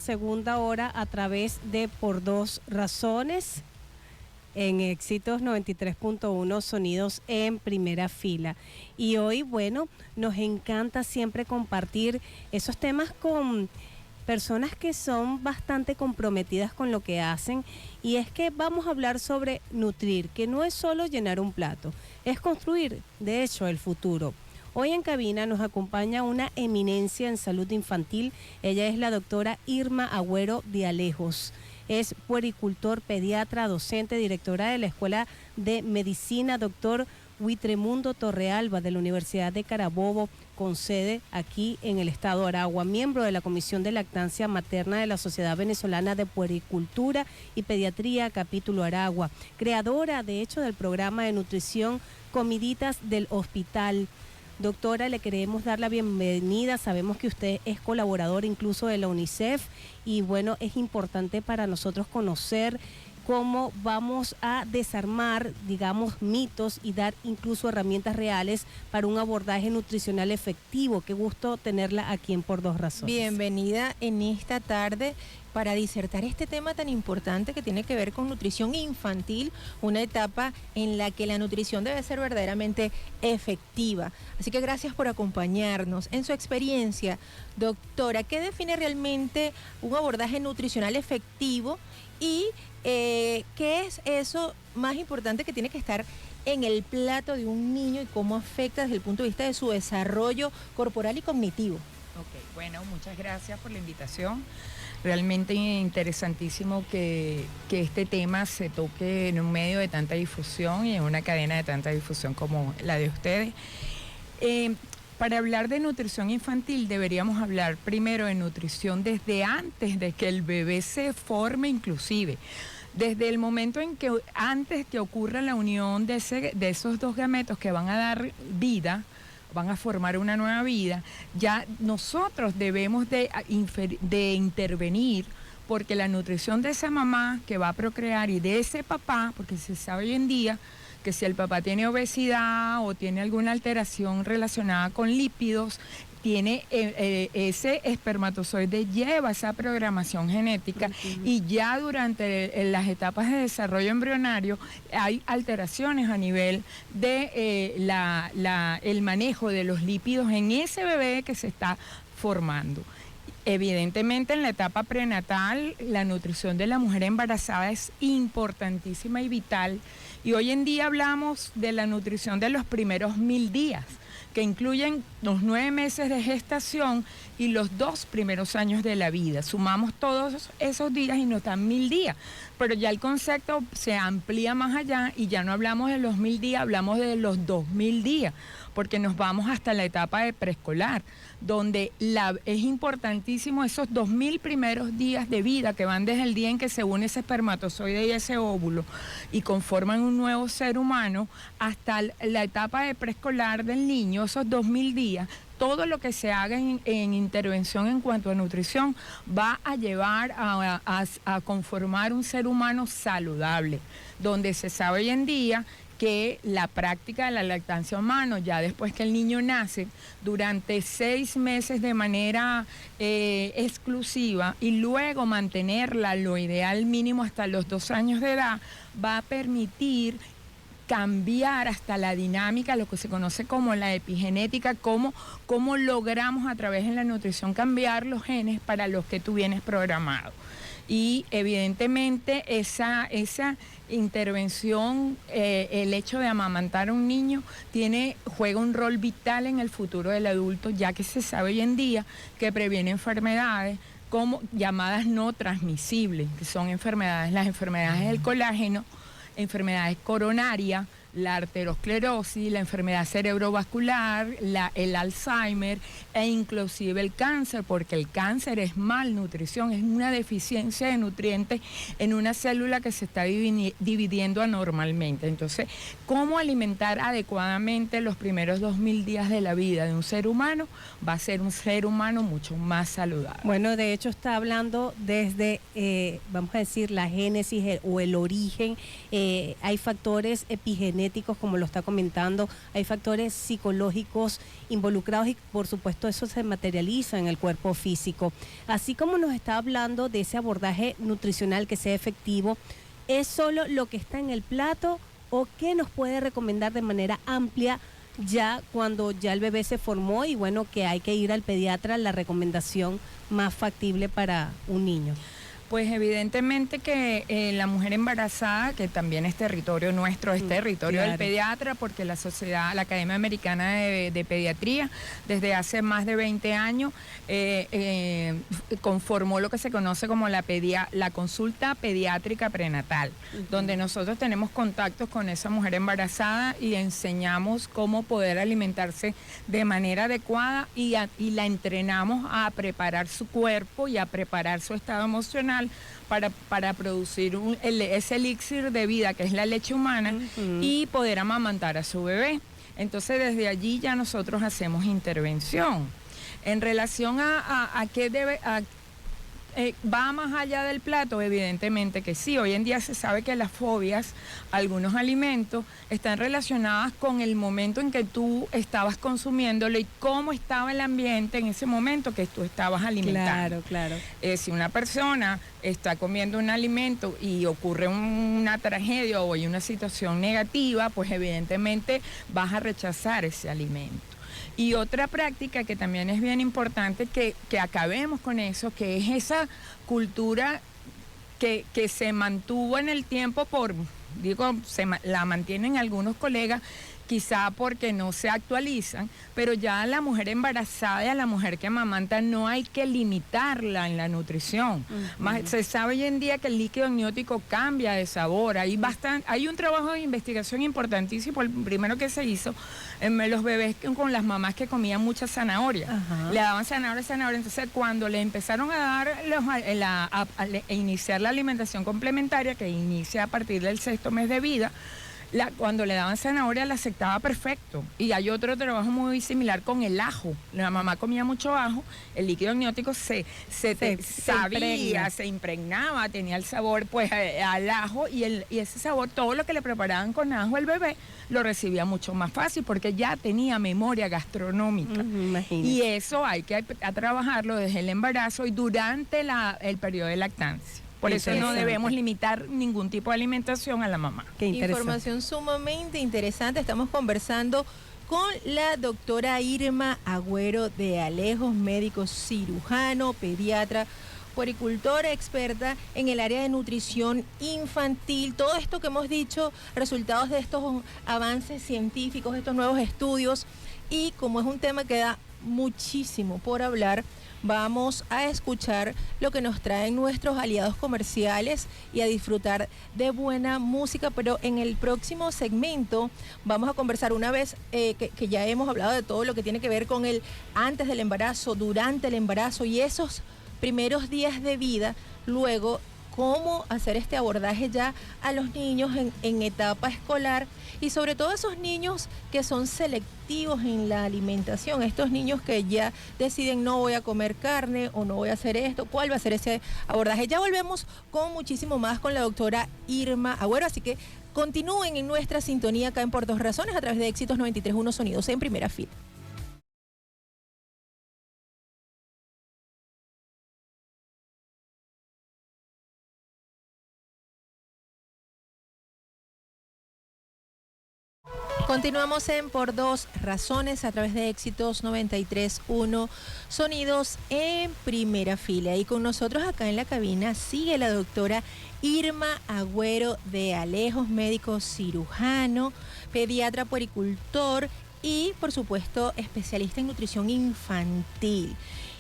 Segunda hora a través de Por Dos Razones en Éxitos 93.1 Sonidos en Primera Fila. Y hoy, bueno, nos encanta siempre compartir esos temas con personas que son bastante comprometidas con lo que hacen, y es que vamos a hablar sobre nutrir, que no es solo llenar un plato, es construir, de hecho, el futuro. Hoy en cabina nos acompaña una eminencia en salud infantil. Ella es la doctora Irma Agüero de Alejos. Es puericultor, pediatra, docente, directora de la Escuela de Medicina, doctor Huitremundo Torrealba de la Universidad de Carabobo, con sede aquí en el estado Aragua, miembro de la Comisión de Lactancia Materna de la Sociedad Venezolana de Puericultura y Pediatría, capítulo Aragua, creadora de hecho del programa de nutrición Comiditas del Hospital. Doctora, le queremos dar la bienvenida. Sabemos que usted es colaborador incluso de la UNICEF y bueno, es importante para nosotros conocer cómo vamos a desarmar, digamos, mitos y dar incluso herramientas reales para un abordaje nutricional efectivo. Qué gusto tenerla aquí en Por Dos Razones. Bienvenida en esta tarde para disertar este tema tan importante que tiene que ver con nutrición infantil, una etapa en la que la nutrición debe ser verdaderamente efectiva. Así que gracias por acompañarnos. En su experiencia, doctora, ¿qué define realmente un abordaje nutricional efectivo y qué es eso más importante que tiene que estar en el plato de un niño y cómo afecta desde el punto de vista de su desarrollo corporal y cognitivo? Ok, bueno, muchas gracias por la invitación. Realmente interesantísimo que este tema se toque en un medio de tanta difusión y en una cadena de tanta difusión como la de ustedes. Para hablar de nutrición infantil deberíamos hablar primero de nutrición desde antes de que el bebé se forme, inclusive. Desde el momento en que antes que ocurra la unión de esos dos gametos que van a dar vida, van a formar una nueva vida, ya nosotros debemos de intervenir, porque la nutrición de esa mamá que va a procrear y de ese papá, porque se sabe hoy en día que si el papá tiene obesidad o tiene alguna alteración relacionada con lípidos, tiene ese espermatozoide lleva esa programación genética y ya durante las etapas de desarrollo embrionario hay alteraciones a nivel de el manejo de los lípidos en ese bebé que se está formando. Evidentemente en la etapa prenatal la nutrición de la mujer embarazada es importantísima y vital, y hoy en día hablamos de la nutrición de los primeros 1000 días, que incluyen los 9 meses de gestación y los 2 primeros años de la vida. Sumamos todos esos días y nos dan 1000 días, pero ya el concepto se amplía más allá y ya no hablamos de los 1000 días, hablamos de los 2000 días, porque nos vamos hasta la etapa de preescolar, donde es importantísimo esos 2000 primeros días de vida que van desde el día en que se une ese espermatozoide y ese óvulo y conforman un nuevo ser humano hasta la etapa de preescolar del niño, esos 2000 días. Todo lo que se haga en intervención en cuanto a nutrición va a llevar a conformar un ser humano saludable, donde se sabe hoy en día que la práctica de la lactancia humana, ya después que el niño nace, durante 6 meses de manera exclusiva y luego mantenerla lo ideal mínimo hasta los 2 años de edad, va a permitir cambiar hasta la dinámica, lo que se conoce como la epigenética, cómo logramos a través de la nutrición cambiar los genes para los que tú vienes programado. Y evidentemente esa intervención, el hecho de amamantar a un niño juega un rol vital en el futuro del adulto, ya que se sabe hoy en día que previene enfermedades como llamadas no transmisibles, que son las enfermedades del colágeno, enfermedades coronarias, la arteriosclerosis, la enfermedad cerebrovascular, el Alzheimer e inclusive el cáncer, porque el cáncer es malnutrición, es una deficiencia de nutrientes en una célula que se está dividiendo anormalmente. Entonces, ¿cómo alimentar adecuadamente los primeros 2000 días de la vida de un ser humano? Va a ser un ser humano mucho más saludable. Bueno, de hecho está hablando desde, vamos a decir, la génesis o el origen. Hay factores epigenéticos genéticos, como lo está comentando, hay factores psicológicos involucrados y por supuesto eso se materializa en el cuerpo físico. Así como nos está hablando de ese abordaje nutricional que sea efectivo, ¿es solo lo que está en el plato o qué nos puede recomendar de manera amplia ya cuando ya el bebé se formó y bueno, que hay que ir al pediatra, la recomendación más factible para un niño? Pues evidentemente que la mujer embarazada, que también es territorio nuestro, es territorio claro. del pediatra, porque la sociedad, la Academia Americana de Pediatría, desde hace más de 20 años, conformó lo que se conoce como la consulta pediátrica prenatal, donde nosotros tenemos contactos con esa mujer embarazada y enseñamos cómo poder alimentarse de manera adecuada y la entrenamos a preparar su cuerpo y a preparar su estado emocional para producir ese elixir de vida que es la leche humana y poder amamantar a su bebé. Entonces desde allí ya nosotros hacemos intervención. En relación a qué debe... ¿va más allá del plato? Evidentemente que sí. Hoy en día se sabe que las fobias, algunos alimentos, están relacionadas con el momento en que tú estabas consumiéndolo y cómo estaba el ambiente en ese momento que tú estabas alimentando. Claro. Si una persona está comiendo un alimento y ocurre una tragedia o hay una situación negativa, pues evidentemente vas a rechazar ese alimento. Y otra práctica que también es bien importante que acabemos con eso, que es esa cultura que se mantuvo en el tiempo la mantienen algunos colegas, quizá porque no se actualizan, pero ya a la mujer embarazada y a la mujer que amamanta no hay que limitarla en la nutrición. Se sabe hoy en día que el líquido amniótico cambia de sabor. Hay un trabajo de investigación importantísimo, el primero que se hizo en los bebés con las mamás que comían mucha zanahoria. Le daban zanahoria. Entonces cuando le empezaron a dar a iniciar la alimentación complementaria, que inicia a partir del 6º mes de vida, cuando le daban zanahoria la aceptaba perfecto. Y hay otro trabajo muy similar con el ajo. La mamá comía mucho ajo, el líquido amniótico se impregnaba, tenía el sabor pues al ajo y ese sabor, todo lo que le preparaban con ajo el bebé lo recibía mucho más fácil porque ya tenía memoria gastronómica. Y eso hay que trabajarlo desde el embarazo y durante el periodo de lactancia. Por eso no debemos limitar ningún tipo de alimentación a la mamá. Qué información sumamente interesante. Estamos conversando con la doctora Irma Agüero de Alejos, médico cirujano, pediatra, puericultora, experta en el área de nutrición infantil. Todo esto que hemos dicho, resultados de estos avances científicos, estos nuevos estudios, y como es un tema que da muchísimo por hablar, vamos a escuchar lo que nos traen nuestros aliados comerciales y a disfrutar de buena música, pero en el próximo segmento vamos a conversar, una vez que ya hemos hablado de todo lo que tiene que ver con el antes del embarazo, durante el embarazo y esos primeros días de vida, luego cómo hacer este abordaje ya a los niños en etapa escolar y sobre todo esos niños que son selectivos en la alimentación, estos niños que ya deciden no voy a comer carne o no voy a hacer esto, cuál va a ser ese abordaje. Ya volvemos con muchísimo más con la doctora Irma Agüero, así que continúen en nuestra sintonía acá en Por Dos Razones a través de Éxitos 93.1 Sonidos en Primera Fila. Continuamos en Por Dos Razones a través de Éxitos 93.1 Sonidos en Primera Fila. Y con nosotros acá en la cabina sigue la doctora Irma Agüero de Alejos, médico cirujano, pediatra puericultor y, por supuesto, especialista en nutrición infantil.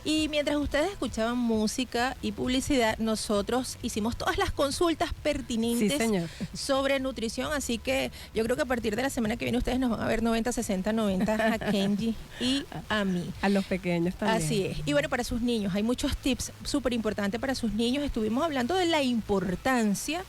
Y mientras ustedes escuchaban música y publicidad, nosotros hicimos todas las consultas pertinentes sobre nutrición, así que yo creo que a partir de la semana que viene ustedes nos van a ver 90, 60, 90 a Kenji y a mí. A los pequeños también. Así es. Y bueno, para sus niños, hay muchos tips súper importantes para sus niños. Estuvimos hablando de la importancia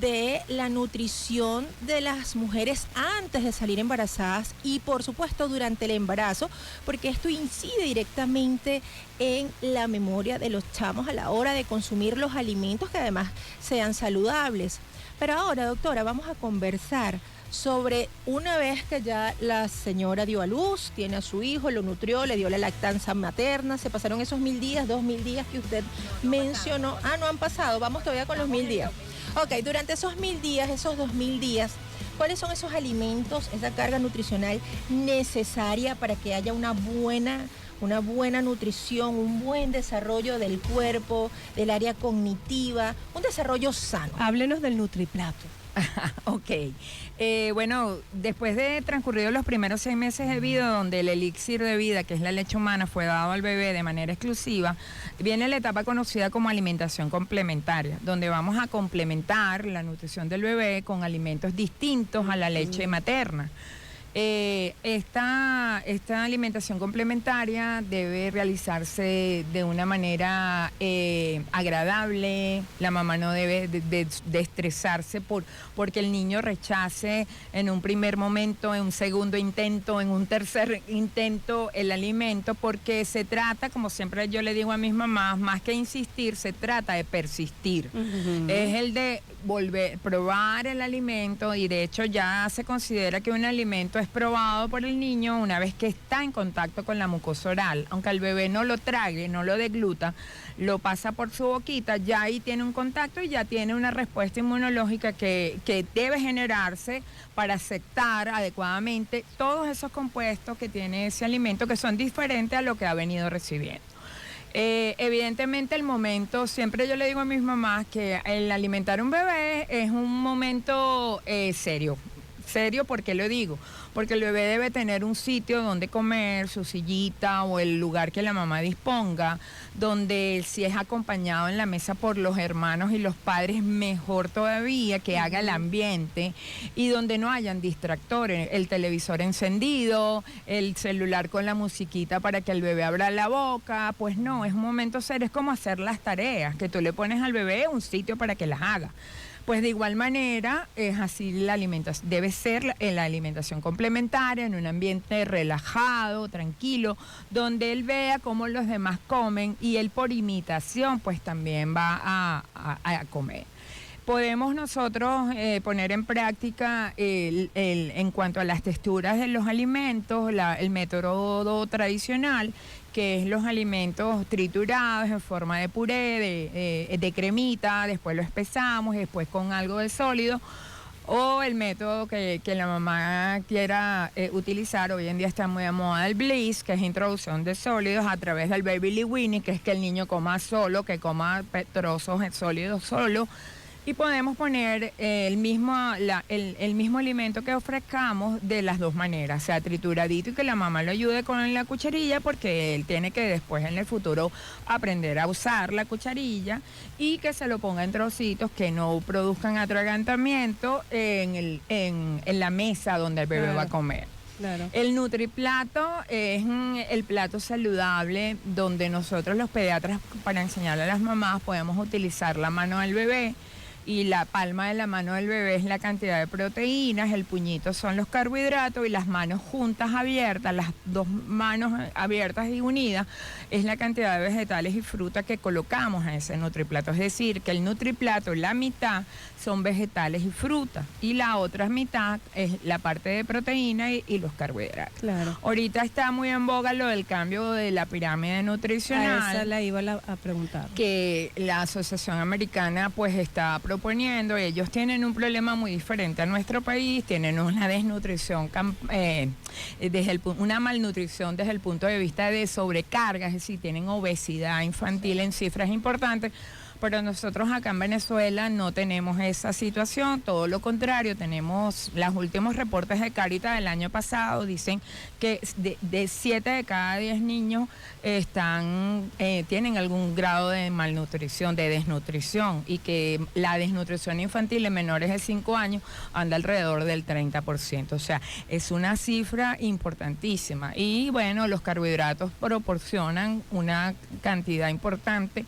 de la nutrición de las mujeres antes de salir embarazadas y por supuesto durante el embarazo, porque esto incide directamente en la memoria de los chamos a la hora de consumir los alimentos que además sean saludables. Pero ahora, doctora, vamos a conversar sobre una vez que ya la señora dio a luz, tiene a su hijo, lo nutrió, le dio la lactancia materna, se pasaron esos 1000 días, 2000 días que usted mencionó. No han pasado, vamos todavía con los 1000 días. Ok, durante esos 1000 días, esos 2000 días, ¿cuáles son esos alimentos, esa carga nutricional necesaria para que haya una buena nutrición, un buen desarrollo del cuerpo, del área cognitiva, un desarrollo sano? Háblenos del nutriplato. Ok. Bueno, después de transcurridos los primeros 6 meses de vida, donde el elixir de vida, que es la leche humana, fue dado al bebé de manera exclusiva, viene la etapa conocida como alimentación complementaria, donde vamos a complementar la nutrición del bebé con alimentos distintos a la leche materna. Esta alimentación complementaria debe realizarse de una manera agradable. La mamá no debe de estresarse porque el niño rechace en un primer momento, en un segundo intento, en un tercer intento el alimento, porque se trata, como siempre yo le digo a mis mamás, más que insistir, se trata de persistir. Es el de probar el alimento, y de hecho ya se considera que un alimento es probado por el niño una vez que está en contacto con la mucosa oral. Aunque el bebé no lo trague, no lo degluta, lo pasa por su boquita, ya ahí tiene un contacto y ya tiene una respuesta inmunológica que debe generarse para aceptar adecuadamente todos esos compuestos que tiene ese alimento, que son diferentes a lo que ha venido recibiendo. Evidentemente el momento, siempre yo le digo a mis mamás que el alimentar un bebé es un momento serio. Serio, ¿por qué lo digo? Porque el bebé debe tener un sitio donde comer, su sillita o el lugar que la mamá disponga, donde si es acompañado en la mesa por los hermanos y los padres, mejor todavía, que haga el ambiente, y donde no hayan distractores, el televisor encendido, el celular con la musiquita para que el bebé abra la boca. Pues no, es un momento serio, es como hacer las tareas, que tú le pones al bebé un sitio para que las haga. Pues de igual manera es así la alimentación, debe ser la alimentación complementaria en un ambiente relajado, tranquilo, donde él vea cómo los demás comen y él por imitación pues también va a comer. Podemos nosotros poner en práctica en cuanto a las texturas de los alimentos, el método tradicional, que es los alimentos triturados en forma de puré, de cremita, después lo espesamos, después con algo de sólido, o el método que la mamá quiera utilizar. Hoy en día está muy de moda el Bliss, que es introducción de sólidos a través del Baby Lean Weaning, que es que el niño coma solo, que coma trozos sólidos solo. Y podemos poner el mismo alimento que ofrezcamos de las dos maneras, sea trituradito y que la mamá lo ayude con la cucharilla, porque él tiene que después en el futuro aprender a usar la cucharilla, y que se lo ponga en trocitos que no produzcan atragantamiento en la mesa donde el bebé va a comer. Claro. El nutriplato es el plato saludable donde nosotros los pediatras, para enseñarle a las mamás, podemos utilizar la mano del bebé, y la palma de la mano del bebé es la cantidad de proteínas, el puñito son los carbohidratos, y las manos juntas abiertas, las dos manos abiertas y unidas, es la cantidad de vegetales y frutas que colocamos en ese nutriplato. Es decir, que el nutriplato, la mitad son vegetales y frutas, y la otra mitad es la parte de proteína y los carbohidratos. Claro. Ahorita está muy en boga lo del cambio de la pirámide nutricional. A esa la iba a preguntar. Que la Asociación Americana pues está proponiendo. Ellos tienen un problema muy diferente a nuestro país, tienen una desnutrición, una malnutrición desde el punto de vista de sobrecarga, es decir, tienen obesidad infantil en cifras importantes. Pero nosotros acá en Venezuela no tenemos esa situación, todo lo contrario, tenemos los últimos reportes de Cáritas del año pasado, dicen que de 7 de cada 10 niños tienen algún grado de malnutrición, de desnutrición, y que la desnutrición infantil en menores de 5 años anda alrededor del 30%, o sea, es una cifra importantísima. Y bueno, los carbohidratos proporcionan una cantidad importante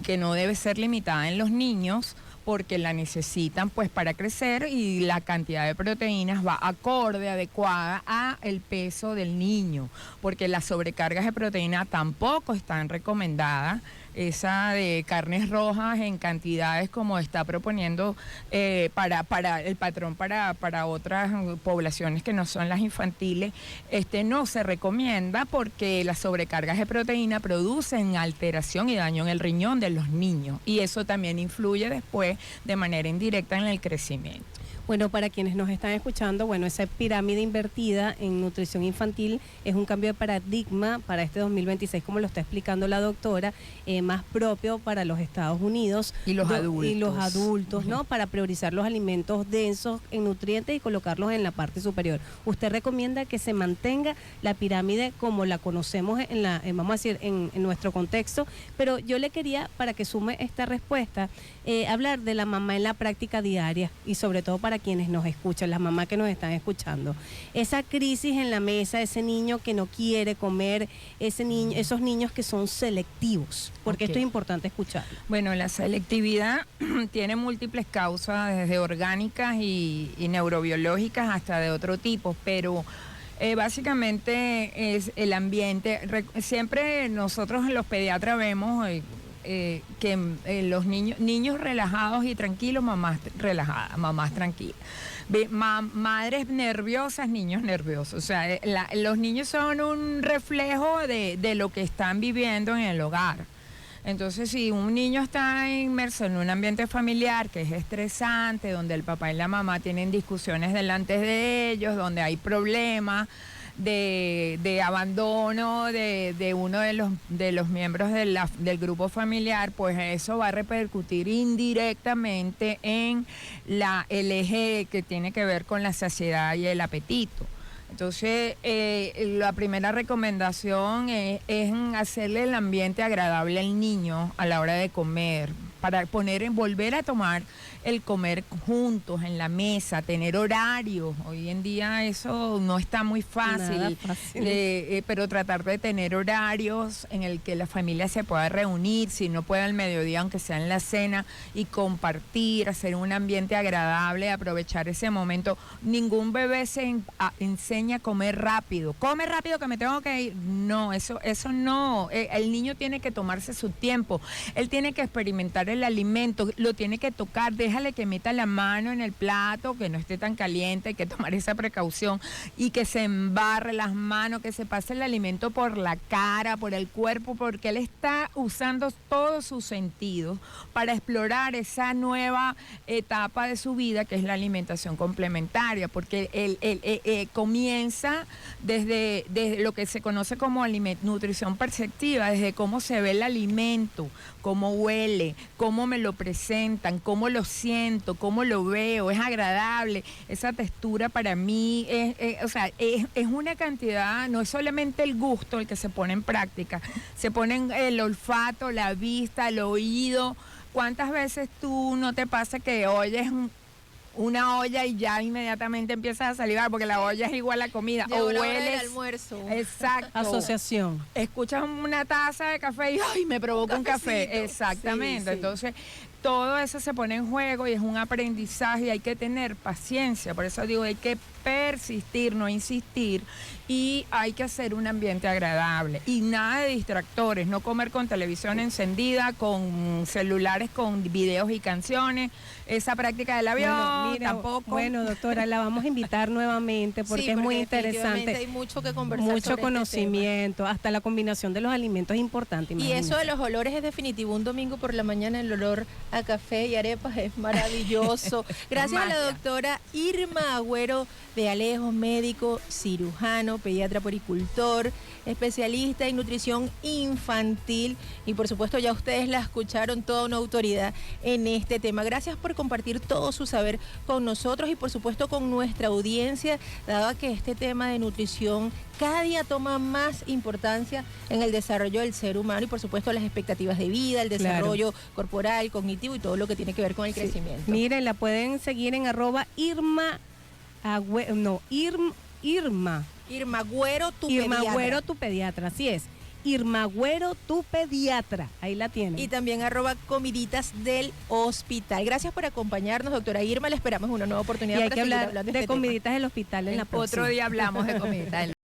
que no debe ser limitada en los niños, porque la necesitan pues para crecer, y la cantidad de proteínas va acorde, adecuada a el peso del niño, porque las sobrecargas de proteína tampoco están recomendadas esa de carnes rojas en cantidades como está proponiendo para el patrón para otras poblaciones que no son las infantiles, no se recomienda porque las sobrecargas de proteína producen alteración y daño en el riñón de los niños, y eso también influye después de manera indirecta en el crecimiento. Bueno, para quienes nos están escuchando, bueno, esa pirámide invertida en nutrición infantil es un cambio de paradigma para este 2026, como lo está explicando la doctora, más propio para los Estados Unidos. Y los adultos. Y los adultos, ¿no? Para priorizar los alimentos densos en nutrientes y colocarlos en la parte superior. Usted recomienda que se mantenga la pirámide como la conocemos vamos a decir, en nuestro contexto, pero yo le quería, para que sume esta respuesta, hablar de la mamá en la práctica diaria y sobre todo para quienes nos escuchan, las mamás que nos están escuchando. Esa crisis en la mesa, ese niño que no quiere comer, esos niños que son selectivos, porque esto es importante escucharlo. Bueno, la selectividad tiene múltiples causas, desde orgánicas y neurobiológicas hasta de otro tipo, pero básicamente es el ambiente. Siempre nosotros los pediatras vemos que los niños relajados y tranquilos, mamás relajadas, mamás tranquilas. Madres nerviosas, niños nerviosos. O sea, los niños son un reflejo de lo que están viviendo en el hogar. Entonces, si un niño está inmerso en un ambiente familiar que es estresante, donde el papá y la mamá tienen discusiones delante de ellos, donde hay problemas de abandono de uno de los miembros del grupo familiar, pues eso va a repercutir indirectamente en el eje que tiene que ver con la saciedad y el apetito. Entonces, la primera recomendación es hacerle el ambiente agradable al niño a la hora de comer, para volver a tomar el comer juntos en la mesa, tener horarios. Hoy en día eso no está muy fácil, pero tratar de tener horarios en el que la familia se pueda reunir, si no puede al mediodía, aunque sea en la cena, y compartir, hacer un ambiente agradable, aprovechar ese momento. Ningún bebé se enseña a comer rápido. Come rápido que me tengo que ir. No, eso no. El niño tiene que tomarse su tiempo. Él tiene que experimentar el alimento, lo tiene que tocar, déjale que meta la mano en el plato, que no esté tan caliente, hay que tomar esa precaución, y que se embarre las manos, que se pase el alimento por la cara, por el cuerpo, porque él está usando todos sus sentidos para explorar esa nueva etapa de su vida, que es la alimentación complementaria, porque él comienza desde lo que se conoce como nutrición perceptiva, desde cómo se ve el alimento, cómo huele, cómo me lo presentan, cómo lo siento, cómo lo veo, es agradable, esa textura para mí es una cantidad, no es solamente el gusto el que se pone en práctica, se ponen el olfato, la vista, el oído. ¿Cuántas veces tú no te pasa que oyes una olla y ya inmediatamente empiezas a salivar porque la olla es igual a comida? O hueles el almuerzo. Exacto. Asociación. Escuchas una taza de café y ¡ay! Me provoca un café. Exactamente. Sí. Entonces, todo eso se pone en juego y es un aprendizaje y hay que tener paciencia. Por eso digo, hay que persistir, no insistir, y hay que hacer un ambiente agradable y nada de distractores, no comer con televisión encendida, con celulares con videos y canciones, esa práctica del avión, tampoco. Bueno, doctora, la vamos a invitar nuevamente porque es muy interesante. Hay mucho que conversar, mucho conocimiento, hasta la combinación de los alimentos es importante. Imagínense. Y eso de los olores es definitivo. Un domingo por la mañana el olor a café y arepas es maravilloso. Gracias a la doctora Irma Agüero de Alejos, médico, cirujano, pediatra puericultor, especialista en nutrición infantil, y por supuesto ya ustedes la escucharon, toda una autoridad en este tema. Gracias por compartir todo su saber con nosotros y por supuesto con nuestra audiencia, dado que este tema de nutrición cada día toma más importancia en el desarrollo del ser humano y por supuesto las expectativas de vida, el desarrollo corporal, cognitivo y todo lo que tiene que ver con el crecimiento. Miren, la pueden seguir en @Irma Irma Agüero, tu pediatra, así es. Irma Agüero, tu pediatra. Ahí la tienen. Y también @Comiditas del Hospital. Gracias por acompañarnos, doctora Irma. Le esperamos una nueva oportunidad y hay para que seguir hablar hablando de este Comiditas del Hospital en la próxima. Otro día hablamos de Comiditas del